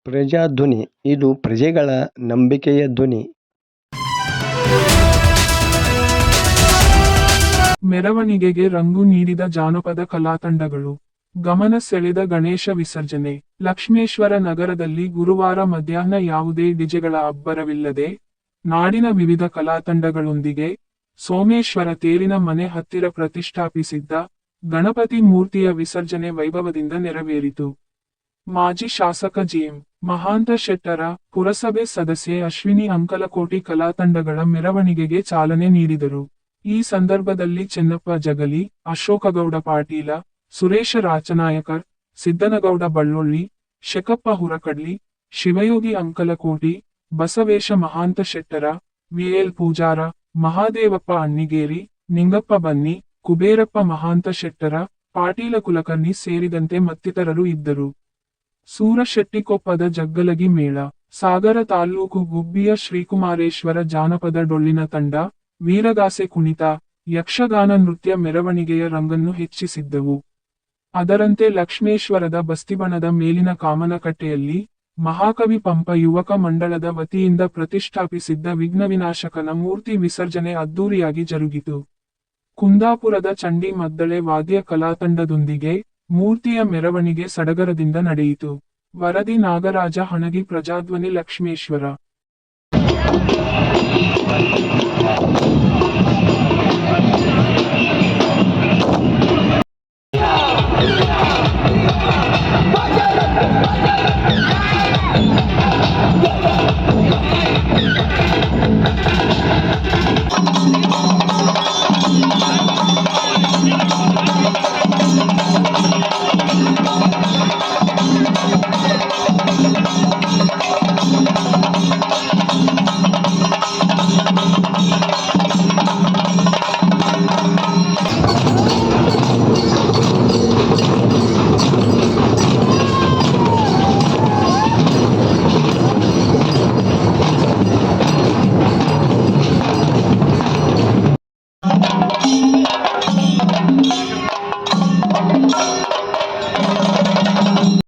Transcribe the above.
ಪ್ರಜಾಧ್ವನಿ ಇದು ಪ್ರಜೆಗಳ ನಂಬಿಕೆಯ ಧ್ವನಿ. ಮೆರವಣಿಗೆಗೆ ರಂಗು ನೀಡಿದ ಜಾನಪದ ಕಲಾತಂಡಗಳು. ಗಮನ ಸೆಳೆದ ಗಣೇಶ ವಿಸರ್ಜನೆ. ಲಕ್ಷ್ಮೇಶ್ವರ ನಗರದಲ್ಲಿ ಗುರುವಾರ ಮಧ್ಯಾಹ್ನ ಯಾವುದೇ ಡಿಜೆಗಳ ಅಬ್ಬರವಿಲ್ಲದೆ ನಾಡಿನ ವಿವಿಧ ಕಲಾತಂಡಗಳೊಂದಿಗೆ ಸೋಮೇಶ್ವರ ತೇರಿನ ಮನೆ ಹತ್ತಿರ ಪ್ರತಿಷ್ಠಾಪಿಸಿದ್ದ ಗಣಪತಿ ಮೂರ್ತಿಯ ವಿಸರ್ಜನೆ ವೈಭವದಿಂದ ನೆರವೇರಿತು. ಮಾಜಿ ಶಾಸಕ ಜಿಎಂ ಮಹಾಂತ ಶೆಟ್ಟರ, ಪುರಸಭೆ ಸದಸ್ಯೆ ಅಶ್ವಿನಿ ಅಂಕಲಕೋಟಿ ಕಲಾತಂಡಗಳ ಮೆರವಣಿಗೆಗೆ ಚಾಲನೆ ನೀಡಿದರು. ಈ ಸಂದರ್ಭದಲ್ಲಿ ಚೆನ್ನಪ್ಪ ಜಗಲಿ, ಅಶೋಕಗೌಡ ಪಾಟೀಲ, ಸುರೇಶ ರಾಚನಾಯಕರ್, ಸಿದ್ದನಗೌಡ ಬಳ್ಳೊಳ್ಳಿ, ಶೆಕಪ್ಪ ಹುರಕಡ್ಲಿ, ಶಿವಯೋಗಿ ಅಂಕಲಕೋಟಿ, ಬಸವೇಶ ಮಹಾಂತ ಶೆಟ್ಟರ, ವಿಎಲ್ ಪೂಜಾರ, ಮಹಾದೇವಪ್ಪ ಅಣ್ಣಿಗೇರಿ, ನಿಂಗಪ್ಪ ಬನ್ನಿ, ಕುಬೇರಪ್ಪ ಮಹಾಂತ ಶೆಟ್ಟರ, ಪಾಟೀಲ ಕುಲಕರ್ಣಿ ಸೇರಿದಂತೆ ಮತ್ತಿತರರು ಇದ್ದರು. ಸೂರಶೆಟ್ಟಿಕೊಪ್ಪದ ಜಗ್ಗಲಗಿ ಮೇಳ. ಸಾಗರ ತಾಲ್ಲೂಕು ಗುಬ್ಬಿಯ ಶ್ರೀಕುಮಾರೇಶ್ವರ ಜಾನಪದ ಡೊಳ್ಳಿನ ತಂಡ, ವೀರಗಾಸೆ ಕುಣಿತ, ಯಕ್ಷಗಾನ ನೃತ್ಯ ಮೆರವಣಿಗೆಯ ರಂಗನ್ನು ಹೆಚ್ಚಿಸಿದ್ದವು. ಅದರಂತೆ ಲಕ್ಷ್ಮೇಶ್ವರದ ಬಸ್ತಿಬಣದ ಮೇಲಿನ ಕಾಮನಕಟ್ಟೆಯಲ್ಲಿ ಮಹಾಕವಿ ಪಂಪ ಯುವಕ ಮಂಡಳದ ವತಿಯಿಂದ ಪ್ರತಿಷ್ಠಾಪಿಸಿದ್ದ ವಿಘ್ನವಿನಾಶಕನ ಮೂರ್ತಿ ವಿಸರ್ಜನೆ ಅದ್ದೂರಿಯಾಗಿ ಜರುಗಿತು. ಕುಂದಾಪುರದ ಚಂಡಿ ಮದ್ದಳೆ ವಾದ್ಯ ಕಲಾತಂಡದೊಂದಿಗೆ ಮೂರ್ತಿಯ ಮೆರವಣಿಗೆ ಸಡಗರದಿಂದ ನಡೆಯಿತು. ವರದಿ ನಾಗರಾಜ ಹಣಗಿ, ಪ್ರಜಾಧ್ವನಿ, ಲಕ್ಷ್ಮೇಶ್ವರ.